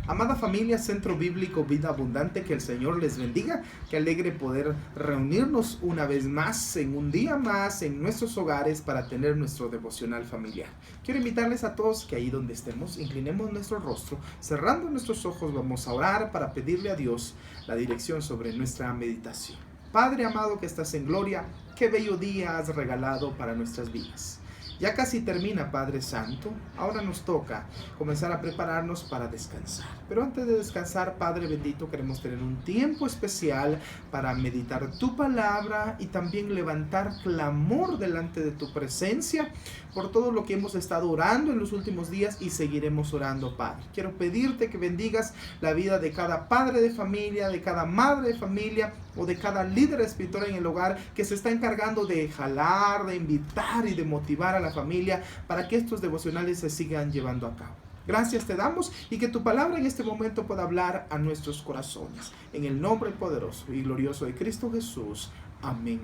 Amada familia Centro Bíblico Vida Abundante, que el Señor les bendiga. Qué alegre poder reunirnos una vez más, en un día más, en nuestros hogares para tener nuestro devocional familiar. Quiero invitarles a todos que ahí donde estemos, inclinemos nuestro rostro, cerrando nuestros ojos, vamos a orar para pedirle a Dios la dirección sobre nuestra meditación. Padre amado que estás en gloria, qué bello día has regalado para nuestras vidas. Ya casi termina, Padre Santo. Ahora nos toca comenzar a prepararnos para descansar. Pero antes de descansar, Padre bendito, queremos tener un tiempo especial para meditar tu palabra y también levantar clamor delante de tu presencia por todo lo que hemos estado orando en los últimos días y seguiremos orando, Padre. Quiero pedirte que bendigas la vida de cada padre de familia, de cada madre de familia o de cada líder espiritual en el hogar que se está encargando de jalar, de invitar y de motivar a la familia para que estos devocionales se sigan llevando a cabo. Gracias te damos y que tu palabra en este momento pueda hablar a nuestros corazones. En el nombre poderoso y glorioso de Cristo Jesús. Amén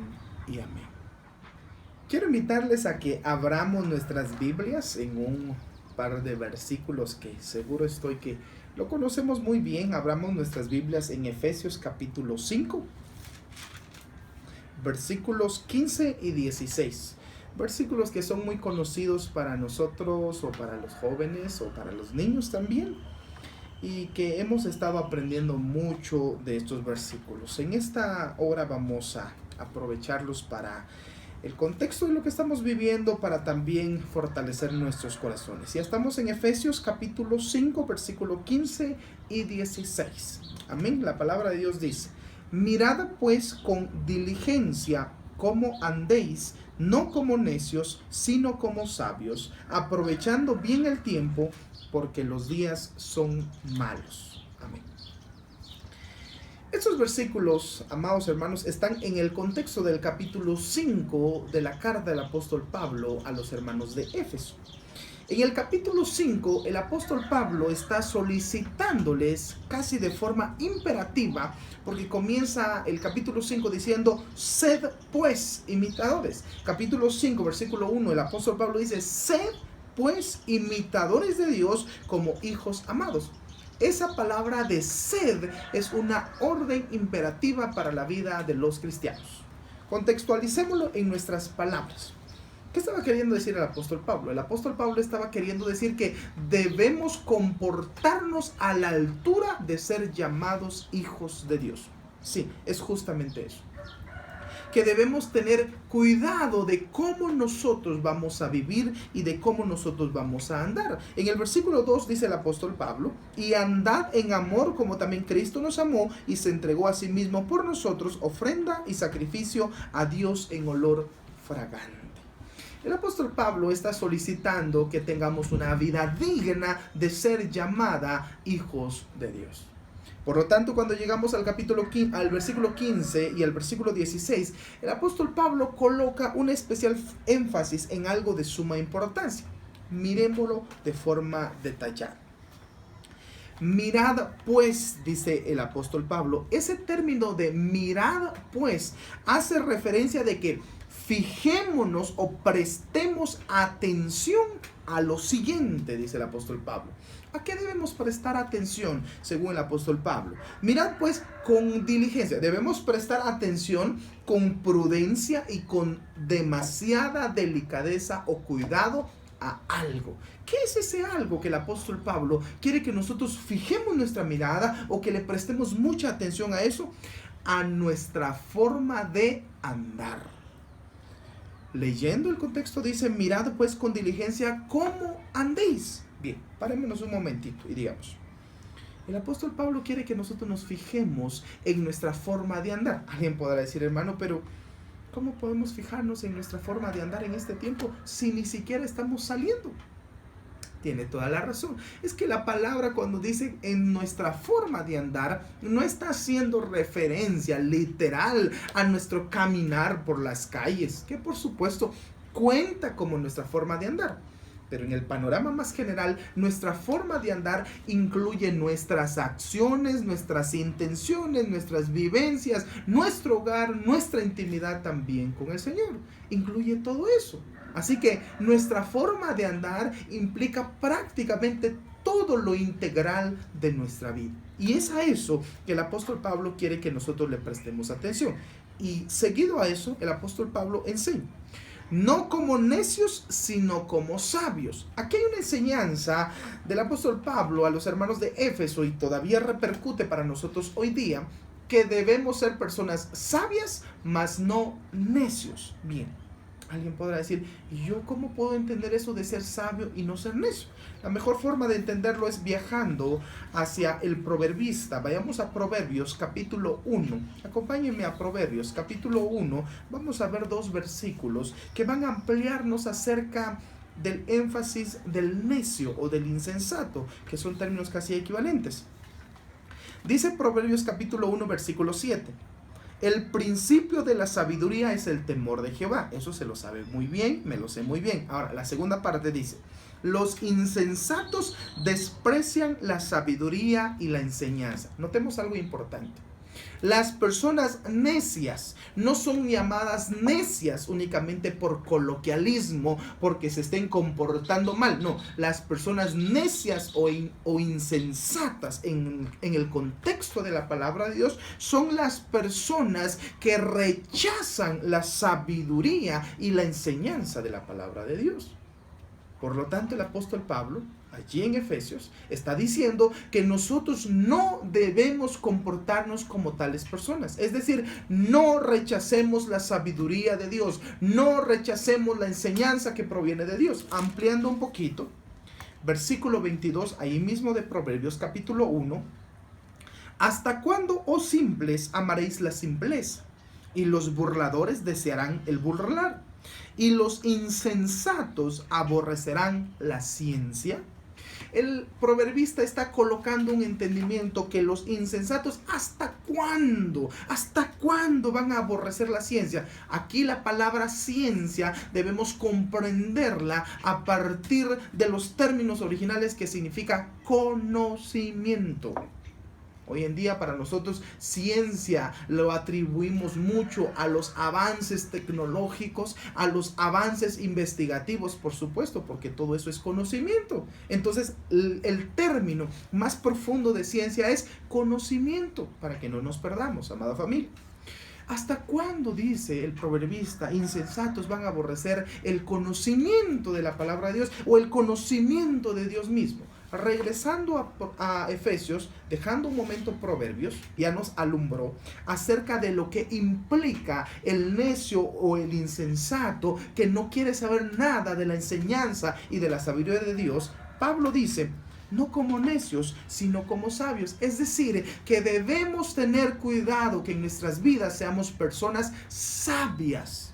y amén. Quiero invitarles a que abramos nuestras Biblias en un par de versículos que seguro estoy que lo conocemos muy bien. Abramos nuestras Biblias en Efesios capítulo 5, versículos 15 y 16. Versículos que son muy conocidos para nosotros o para los jóvenes o para los niños también, y que hemos estado aprendiendo mucho de estos versículos. En esta hora vamos a aprovecharlos para el contexto de lo que estamos viviendo, para también fortalecer nuestros corazones. Ya estamos en Efesios capítulo 5, versículo 15 y 16. Amén. La palabra de Dios dice: mirad pues con diligencia cómo andéis, no como necios, sino como sabios, aprovechando bien el tiempo, porque los días son malos. Amén. Estos versículos, amados hermanos, están en el contexto del capítulo 5 de la carta del apóstol Pablo a los hermanos de Éfeso. En el capítulo 5, el apóstol Pablo está solicitándoles casi de forma imperativa, porque comienza el capítulo 5 diciendo: sed pues imitadores. Capítulo 5, versículo 1, el apóstol Pablo dice: sed pues imitadores de Dios como hijos amados. Esa palabra de sed es una orden imperativa para la vida de los cristianos. Contextualicémoslo en nuestras palabras. ¿Qué estaba queriendo decir el apóstol Pablo? El apóstol Pablo estaba queriendo decir que debemos comportarnos a la altura de ser llamados hijos de Dios. Sí, es justamente eso. Que debemos tener cuidado de cómo nosotros vamos a vivir y de cómo nosotros vamos a andar. En el versículo 2 dice el apóstol Pablo: y andad en amor como también Cristo nos amó y se entregó a sí mismo por nosotros, ofrenda y sacrificio a Dios en olor fragante. El apóstol Pablo está solicitando que tengamos una vida digna de ser llamada hijos de Dios. Por lo tanto, cuando llegamos al versículo 15 y al versículo 16, el apóstol Pablo coloca un especial énfasis en algo de suma importancia. Miremoslo de forma detallada. Mirad pues, dice el apóstol Pablo. Ese término de mirad pues hace referencia de que fijémonos o prestemos atención a lo siguiente, dice el apóstol Pablo. ¿A qué debemos prestar atención según el apóstol Pablo? Mirad pues con diligencia. Debemos prestar atención con prudencia y con demasiada delicadeza o cuidado a algo. ¿Qué es ese algo que el apóstol Pablo quiere que nosotros fijemos nuestra mirada o que le prestemos mucha atención a eso? A nuestra forma de andar. Leyendo el contexto dice: mirad pues con diligencia cómo andéis. Bien, parémonos un momentito y digamos: el apóstol Pablo quiere que nosotros nos fijemos en nuestra forma de andar. Alguien podrá decir: hermano, pero ¿cómo podemos fijarnos en nuestra forma de andar en este tiempo si ni siquiera estamos saliendo? Tiene toda la razón. Es que la palabra, cuando dice en nuestra forma de andar, no está haciendo referencia literal a nuestro caminar por las calles, que por supuesto cuenta como nuestra forma de andar. Pero en el panorama más general, nuestra forma de andar incluye nuestras acciones, nuestras intenciones, nuestras vivencias, nuestro hogar, nuestra intimidad también con el Señor. Incluye todo eso. Así que nuestra forma de andar implica prácticamente todo lo integral de nuestra vida. Y es a eso que el apóstol Pablo quiere que nosotros le prestemos atención. Y seguido a eso, el apóstol Pablo enseña: no como necios, sino como sabios. Aquí hay una enseñanza del apóstol Pablo a los hermanos de Éfeso, y todavía repercute para nosotros hoy día, que debemos ser personas sabias, mas no necios. Bien, alguien podrá decir: ¿y yo cómo puedo entender eso de ser sabio y no ser necio? La mejor forma de entenderlo es viajando hacia el proverbista. Vayamos a Proverbios capítulo 1. Acompáñenme a Proverbios capítulo 1. Vamos a ver 2 versículos que van a ampliarnos acerca del énfasis del necio o del insensato, que son términos casi equivalentes. Dice Proverbios capítulo 1 versículo 7: el principio de la sabiduría es el temor de Jehová. Eso se lo sabe muy bien, me lo sé muy bien. Ahora, la segunda parte dice: los insensatos desprecian la sabiduría y la enseñanza. Notemos algo importante. Las personas necias no son llamadas necias únicamente por coloquialismo, porque se estén comportando mal. No, las personas necias o insensatas en el contexto de la palabra de Dios son las personas que rechazan la sabiduría y la enseñanza de la palabra de Dios. Por lo tanto, el apóstol Pablo, allí en Efesios, está diciendo que nosotros no debemos comportarnos como tales personas. Es decir, no rechacemos la sabiduría de Dios, no rechacemos la enseñanza que proviene de Dios. Ampliando un poquito, versículo 22, ahí mismo de Proverbios capítulo 1: ¿hasta cuándo, oh simples, amaréis la simpleza? Y los burladores desearán el burlar. Y los insensatos aborrecerán la ciencia. El proverbista está colocando un entendimiento que los insensatos, ¿hasta cuándo? ¿Hasta cuándo van a aborrecer la ciencia? Aquí la palabra ciencia debemos comprenderla a partir de los términos originales, que significa conocimiento. Hoy en día para nosotros ciencia lo atribuimos mucho a los avances tecnológicos, a los avances investigativos, por supuesto, porque todo eso es conocimiento. Entonces el término más profundo de ciencia es conocimiento, para que no nos perdamos, amada familia. ¿Hasta cuándo, dice el proverbista, insensatos van a aborrecer el conocimiento de la palabra de Dios o el conocimiento de Dios mismo? Regresando a Efesios, dejando un momento Proverbios, ya nos alumbró acerca de lo que implica el necio o el insensato que no quiere saber nada de la enseñanza y de la sabiduría de Dios. Pablo dice: no como necios, sino como sabios. Es decir, que debemos tener cuidado que en nuestras vidas seamos personas sabias.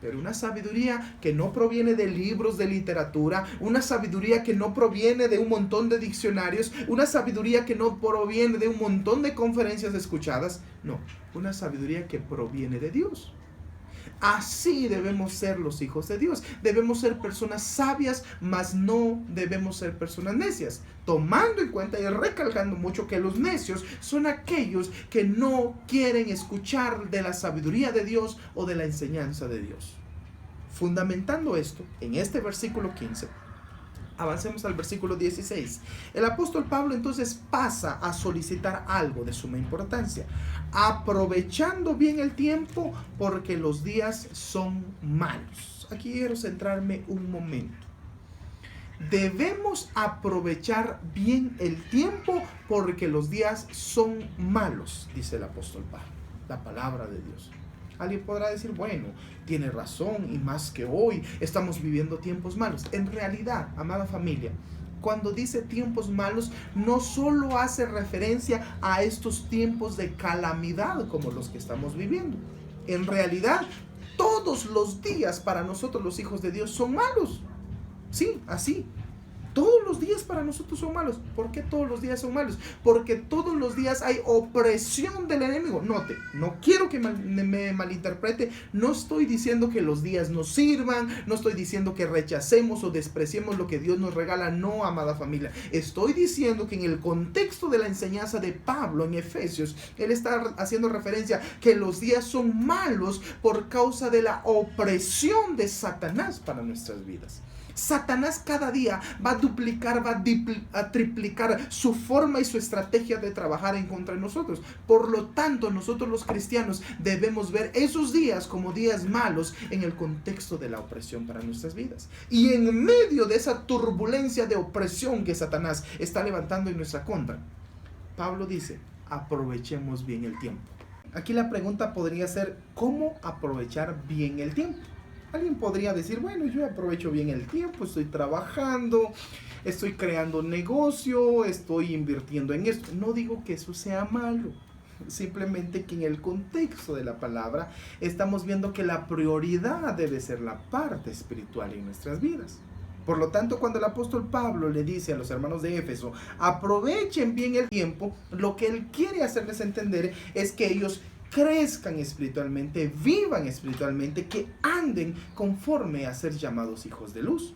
Pero una sabiduría que no proviene de libros de literatura, una sabiduría que no proviene de un montón de diccionarios, una sabiduría que no proviene de un montón de conferencias escuchadas. No, una sabiduría que proviene de Dios. Así debemos ser los hijos de Dios. Debemos ser personas sabias, mas no debemos ser personas necias. Tomando en cuenta y recalcando mucho que los necios son aquellos que no quieren escuchar de la sabiduría de Dios o de la enseñanza de Dios. Fundamentando esto, en este versículo 15, avancemos al versículo 16. El apóstol Pablo entonces pasa a solicitar algo de suma importancia. Aprovechando bien el tiempo, porque los días son malos. Aquí quiero centrarme un momento. Debemos aprovechar bien el tiempo porque los días son malos, dice el apóstol Pablo, la palabra de Dios. Alguien podrá decir: bueno, tiene razón, y más que hoy estamos viviendo tiempos malos. En realidad, amada familia, cuando dice tiempos malos, no solo hace referencia a estos tiempos de calamidad como los que estamos viviendo. En realidad, todos los días para nosotros los hijos de Dios son malos. Sí, así. Todos los días para nosotros son malos. ¿Por qué todos los días son malos? Porque todos los días hay opresión del enemigo. Note, no quiero que me malinterprete. No estoy diciendo que los días nos sirvan. No estoy diciendo que rechacemos o despreciemos lo que Dios nos regala. No, amada familia. Estoy diciendo que en el contexto de la enseñanza de Pablo en Efesios, él está haciendo referencia que los días son malos por causa de la opresión de Satanás para nuestras vidas. Satanás cada día va a duplicar, va a triplicar su forma y su estrategia de trabajar en contra de nosotros. Por lo tanto, nosotros los cristianos debemos ver esos días como días malos en el contexto de la opresión para nuestras vidas. Y en medio de esa turbulencia de opresión que Satanás está levantando en nuestra contra, Pablo dice, aprovechemos bien el tiempo. Aquí la pregunta podría ser, ¿cómo aprovechar bien el tiempo? Alguien podría decir, bueno, yo aprovecho bien el tiempo, estoy trabajando, estoy creando negocio, estoy invirtiendo en esto. No digo que eso sea malo, simplemente que en el contexto de la palabra estamos viendo que la prioridad debe ser la parte espiritual en nuestras vidas. Por lo tanto, cuando el apóstol Pablo le dice a los hermanos de Éfeso, aprovechen bien el tiempo, lo que él quiere hacerles entender es que ellos crezcan espiritualmente, vivan espiritualmente, que anden conforme a ser llamados hijos de luz.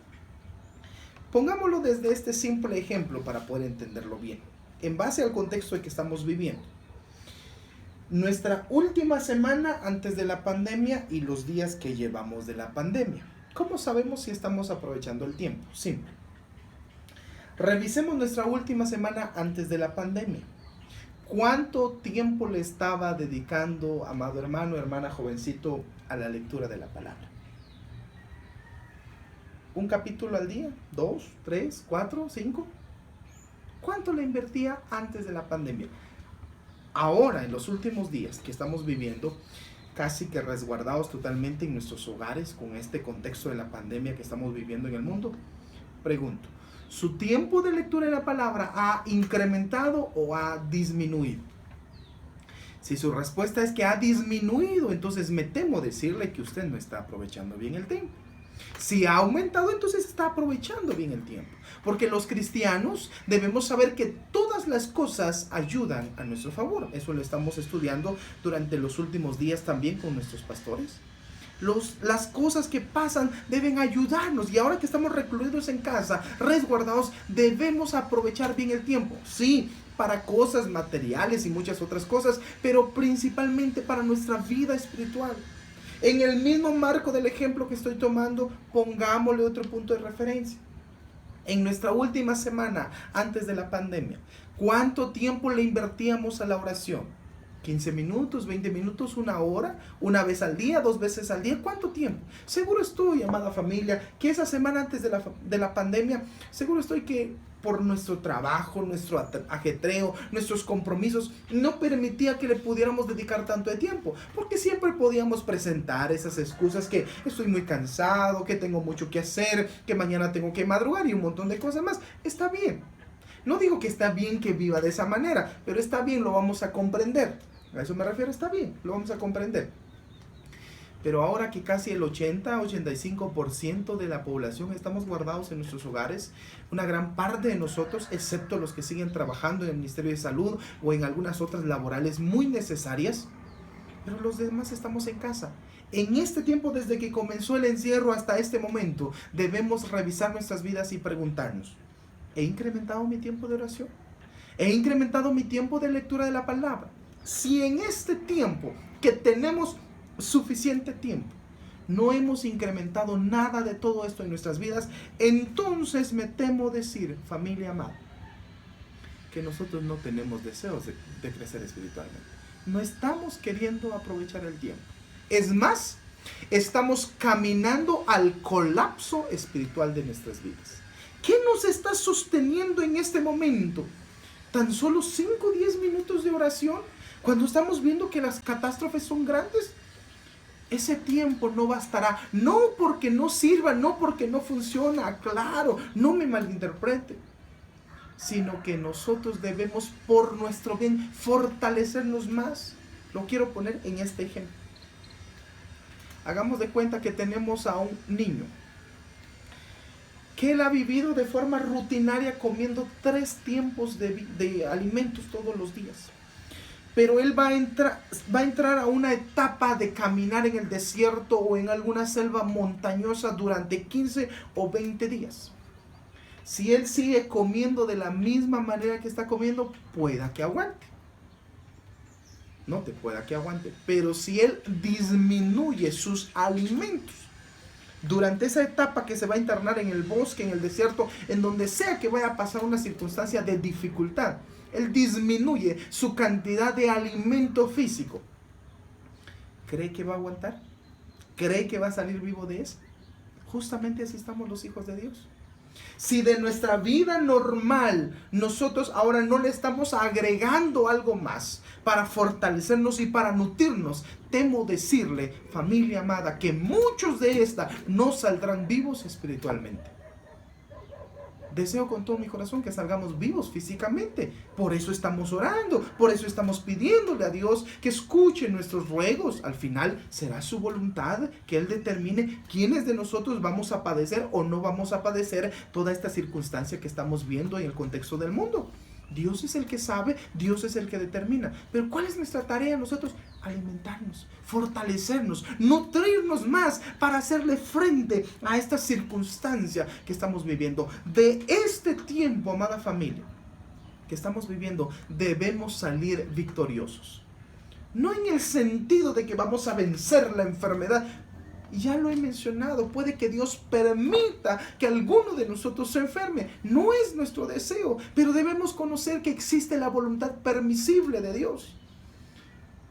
Pongámoslo desde este simple ejemplo para poder entenderlo bien, en base al contexto en que estamos viviendo. Nuestra última semana antes de la pandemia y los días que llevamos de la pandemia. ¿Cómo sabemos si estamos aprovechando el tiempo? Simple. Revisemos nuestra última semana antes de la pandemia. ¿Cuánto tiempo le estaba dedicando, amado hermano, hermana, jovencito, a la lectura de la palabra? ¿Un capítulo al día? ¿2, 3, 4, 5? ¿Cuánto le invertía antes de la pandemia? Ahora, en los últimos días que estamos viviendo, casi que resguardados totalmente en nuestros hogares con este contexto de la pandemia que estamos viviendo en el mundo, pregunto, ¿su tiempo de lectura de la palabra ha incrementado o ha disminuido? Si su respuesta es que ha disminuido, entonces me temo decirle que usted no está aprovechando bien el tiempo. Si ha aumentado, entonces está aprovechando bien el tiempo. Porque los cristianos debemos saber que todas las cosas ayudan a nuestro favor. Eso lo estamos estudiando durante los últimos días también con nuestros pastores. Las cosas que pasan deben ayudarnos, y ahora que estamos recluidos en casa, resguardados, debemos aprovechar bien el tiempo. Sí, para cosas materiales y muchas otras cosas, pero principalmente para nuestra vida espiritual. En el mismo marco del ejemplo que estoy tomando, pongámosle otro punto de referencia. En nuestra última semana antes de la pandemia, ¿cuánto tiempo le invertíamos a la oración? 15 minutos, 20 minutos, una hora, una vez al día, 2 veces al día. ¿Cuánto tiempo? Seguro estoy, amada familia, que esa semana antes de la pandemia, seguro estoy que por nuestro trabajo, nuestro ajetreo, nuestros compromisos, no permitía que le pudiéramos dedicar tanto de tiempo, porque siempre podíamos presentar esas excusas que estoy muy cansado, que tengo mucho que hacer, que mañana tengo que madrugar y un montón de cosas más. Está bien. No digo que está bien que viva de esa manera, pero está bien, lo vamos a comprender. A eso me refiero, está bien, lo vamos a comprender. Pero ahora que casi el 80-85% de la población estamos guardados en nuestros hogares, una gran parte de nosotros, excepto los que siguen trabajando en el Ministerio de Salud o en algunas otras laborales muy necesarias, pero los demás estamos en casa. En este tiempo, desde que comenzó el encierro hasta este momento, debemos revisar nuestras vidas y preguntarnos, ¿he incrementado mi tiempo de oración? ¿He incrementado mi tiempo de lectura de la palabra? Si en este tiempo que tenemos suficiente tiempo no hemos incrementado nada de todo esto en nuestras vidas, entonces me temo decir, familia amada, que nosotros no tenemos deseos de crecer espiritualmente. No estamos queriendo aprovechar el tiempo. Es más, estamos caminando al colapso espiritual de nuestras vidas. ¿Qué nos está sosteniendo en este momento? ¿Tan solo 5 o 10 minutos de oración? Cuando estamos viendo que las catástrofes son grandes, ese tiempo no bastará. No porque no sirva, no porque no funciona, claro, no me malinterprete. Sino que nosotros debemos, por nuestro bien, fortalecernos más. Lo quiero poner en este ejemplo. Hagamos de cuenta que tenemos a un niño que él ha vivido de forma rutinaria comiendo 3 tiempos de alimentos todos los días. Pero él va a entrar a una etapa de caminar en el desierto o en alguna selva montañosa durante 15 o 20 días. Si él sigue comiendo de la misma manera que está comiendo, pueda que aguante. No te pueda que aguante. Pero si él disminuye sus alimentos, durante esa etapa que se va a internar en el bosque, en el desierto, en donde sea que vaya a pasar una circunstancia de dificultad, él disminuye su cantidad de alimento físico. ¿Cree que va a aguantar? ¿Cree que va a salir vivo de eso? Justamente así estamos los hijos de Dios. Si de nuestra vida normal nosotros ahora no le estamos agregando algo más para fortalecernos y para nutrirnos, temo decirle, familia amada, que muchos de esta no saldrán vivos espiritualmente. Deseo con todo mi corazón que salgamos vivos físicamente. Por eso estamos orando, por eso estamos pidiéndole a Dios que escuche nuestros ruegos. Al final será su voluntad que Él determine quiénes de nosotros vamos a padecer o no vamos a padecer toda esta circunstancia que estamos viendo en el contexto del mundo. Dios es el que sabe, Dios es el que determina. Pero ¿cuál es nuestra tarea nosotros? Alimentarnos, fortalecernos, nutrirnos más para hacerle frente a esta circunstancia que estamos viviendo. De este tiempo, amada familia, que estamos viviendo, debemos salir victoriosos. No en el sentido de que vamos a vencer la enfermedad. Ya lo he mencionado, puede que Dios permita que alguno de nosotros se enferme. No es nuestro deseo, pero debemos conocer que existe la voluntad permisible de Dios.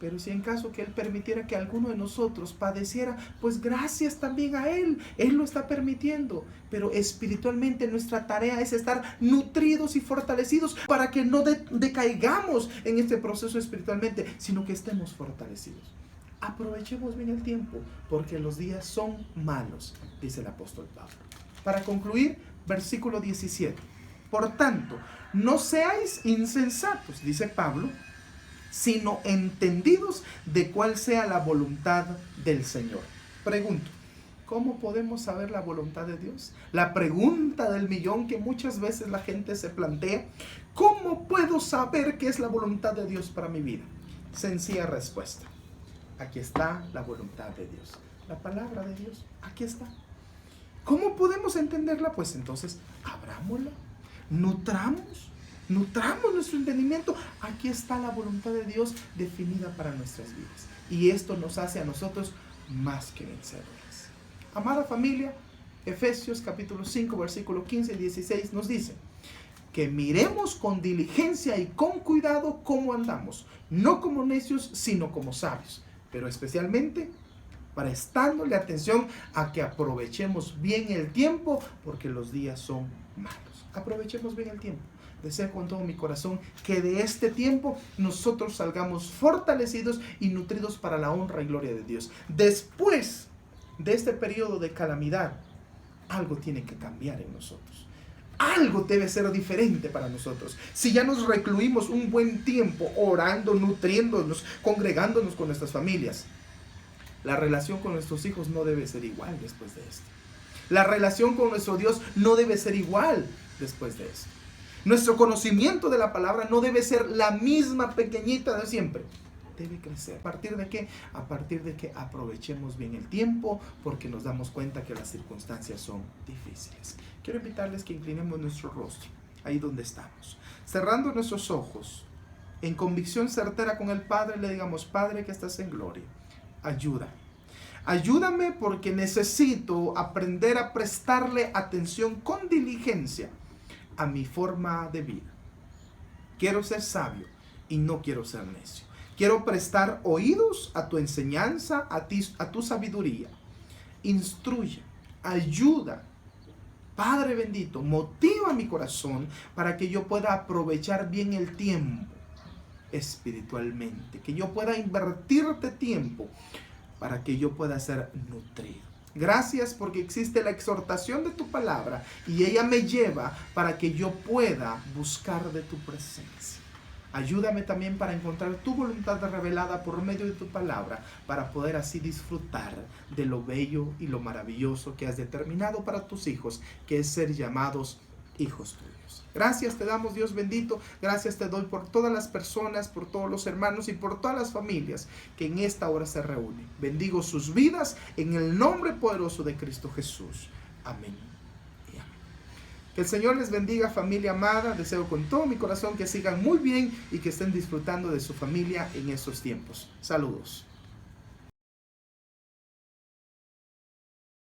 Pero si en caso que Él permitiera que alguno de nosotros padeciera, pues gracias también a Él. Él lo está permitiendo. Pero espiritualmente nuestra tarea es estar nutridos y fortalecidos para que no decaigamos en este proceso espiritualmente, sino que estemos fortalecidos. Aprovechemos bien el tiempo, porque los días son malos, dice el apóstol Pablo. Para concluir, versículo 17. Por tanto, no seáis insensatos, dice Pablo, sino entendidos de cuál sea la voluntad del Señor. Pregunto, ¿cómo podemos saber la voluntad de Dios? La pregunta del millón que muchas veces la gente se plantea. ¿Cómo puedo saber qué es la voluntad de Dios para mi vida? Sencilla respuesta. Aquí está la voluntad de Dios. La palabra de Dios, aquí está. ¿Cómo podemos entenderla? Pues entonces, abrámosla, nutramos nuestro entendimiento. Aquí está la voluntad de Dios definida para nuestras vidas. Y esto nos hace a nosotros más que vencedores. Amada familia, Efesios capítulo 5, versículo 15 y 16 nos dice que miremos con diligencia y con cuidado cómo andamos, no como necios, sino como sabios. Pero especialmente prestándole atención a que aprovechemos bien el tiempo, porque los días son malos. Aprovechemos bien el tiempo. Deseo con todo mi corazón que de este tiempo nosotros salgamos fortalecidos y nutridos para la honra y gloria de Dios. Después de este periodo de calamidad, algo tiene que cambiar en nosotros. Algo debe ser diferente para nosotros. Si ya nos recluimos un buen tiempo orando, nutriéndonos, congregándonos con nuestras familias, la relación con nuestros hijos no debe ser igual después de esto. La relación con nuestro Dios no debe ser igual después de esto. Nuestro conocimiento de la palabra no debe ser la misma pequeñita de siempre. Debe crecer. ¿A partir de qué? A partir de que aprovechemos bien el tiempo, porque nos damos cuenta que las circunstancias son difíciles. Quiero invitarles que inclinemos nuestro rostro, ahí donde estamos. Cerrando nuestros ojos, en convicción certera con el Padre, le digamos: Padre que estás en gloria, ayúdame porque necesito aprender a prestarle atención con diligencia a mi forma de vida. Quiero ser sabio y no quiero ser necio. Quiero prestar oídos a tu enseñanza, a tu sabiduría. Instruye, ayuda. Padre bendito, motiva mi corazón para que yo pueda aprovechar bien el tiempo espiritualmente, que yo pueda invertirte tiempo para que yo pueda ser nutrido. Gracias porque existe la exhortación de tu palabra y ella me lleva para que yo pueda buscar de tu presencia. Ayúdame también para encontrar tu voluntad revelada por medio de tu palabra, para poder así disfrutar de lo bello y lo maravilloso que has determinado para tus hijos, que es ser llamados hijos tuyos. Gracias te damos, Dios bendito. Gracias te doy por todas las personas, por todos los hermanos y por todas las familias que en esta hora se reúnen. Bendigo sus vidas en el nombre poderoso de Cristo Jesús. Amén. Que el Señor les bendiga, familia amada. Deseo con todo mi corazón que sigan muy bien y que estén disfrutando de su familia en estos tiempos. Saludos.